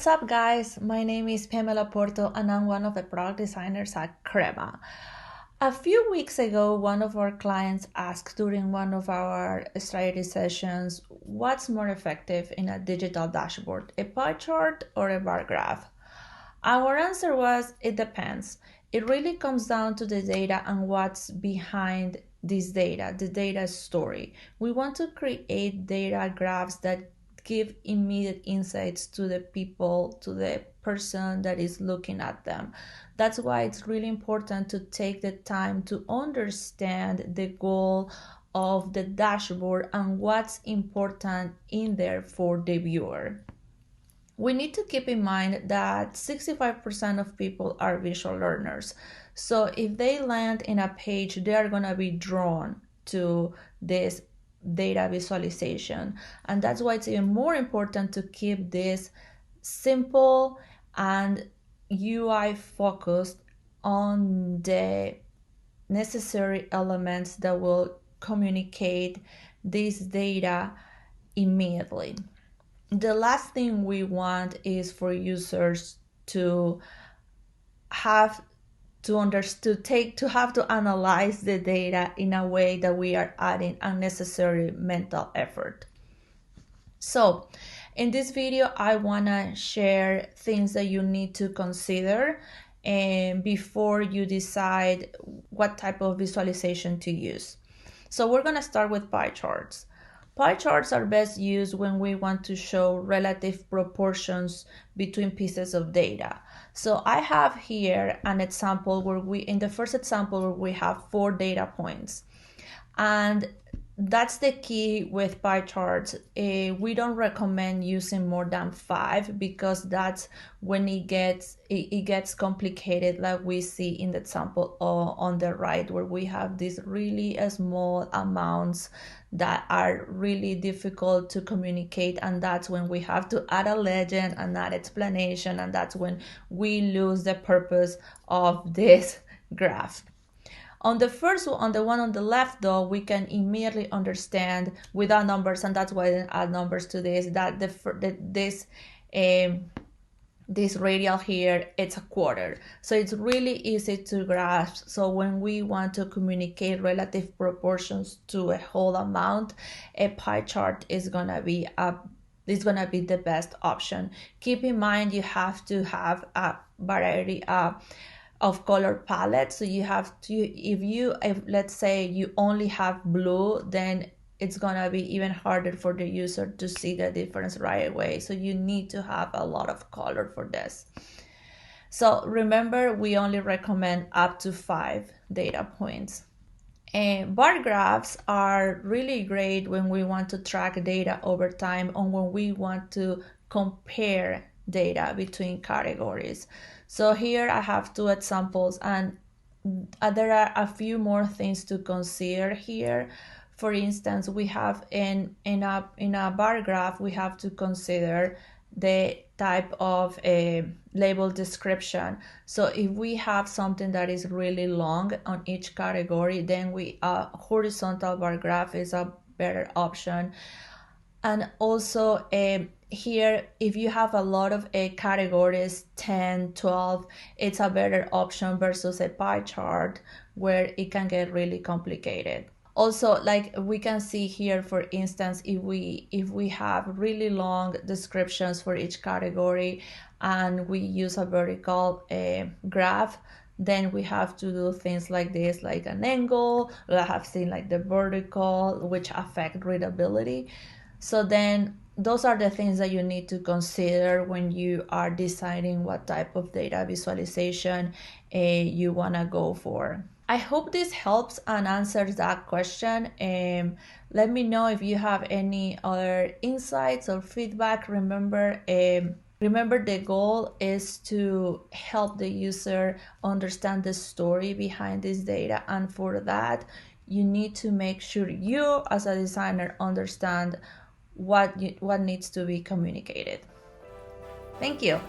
What's up, guys? My name is Pamela Porto and I'm one of the product designers at Crema. A few weeks ago, one of our clients asked during one of our strategy sessions, what's more effective in a digital dashboard, a pie chart or a bar graph? Our answer was, it depends. It really comes down to the data and what's behind this data, the data story. We want to create data graphs that give immediate insights to the people, to the person that is looking at them. That's why it's really important to take the time to understand the goal of the dashboard and what's important in there for the viewer. We need to keep in mind that 65% of people are visual learners. So if they land in a page, they are going to be drawn to this data visualization. And that's why it's even more important to keep this simple and UI focused on the necessary elements that will communicate this data immediately. The last thing we want is for users to have to analyze the data in a way that we are adding unnecessary mental effort. So in this video, I want to share things that you need to consider before you decide what type of visualization to use. So we're going to start with pie charts. Pie charts are best used when we want to show relative proportions between pieces of data. So I have here an example where in the first example, we have 4 data points. And that's the key with pie charts. We don't recommend using more than 5 because that's when it gets complicated, like we see in the example on the right, where we have these really small amounts that are really difficult to communicate, and that's when we have to add a legend and add explanation, and that's when we lose the purpose of this graph. On the first one, on the one on the left, though, we can immediately understand without numbers, and that's why I add numbers to this, that this radial here, it's a quarter. So it's really easy to grasp. So when we want to communicate relative proportions to a whole amount, a pie chart is gonna be the best option. Keep in mind you have to have a variety of color palette. So you have to, if let's say you only have blue, then it's gonna be even harder for the user to see the difference right away. So you need to have a lot of color for this. So remember, we only recommend up to 5 data points. And bar graphs are really great when we want to track data over time or when we want to compare data between categories. So here I have 2 examples, and there are a few more things to consider here. For instance, we have in a bar graph, we have to consider the type of a label description. So if we have something that is really long on each category, then a horizontal bar graph is a better option. And also here, if you have a lot of categories, 10, 12, it's a better option versus a pie chart where it can get really complicated. Also, like we can see here, for instance, if we have really long descriptions for each category and we use a vertical graph, then we have to do things like this, like an angle. I have seen like the vertical, which affect readability. So then those are the things that you need to consider when you are deciding what type of data visualization you want to go for. I hope this helps and answers that question. Let me know if you have any other insights or feedback. Remember, the goal is to help the user understand the story behind this data, and for that, you need to make sure you, as a designer, understand what needs to be communicated. Thank you.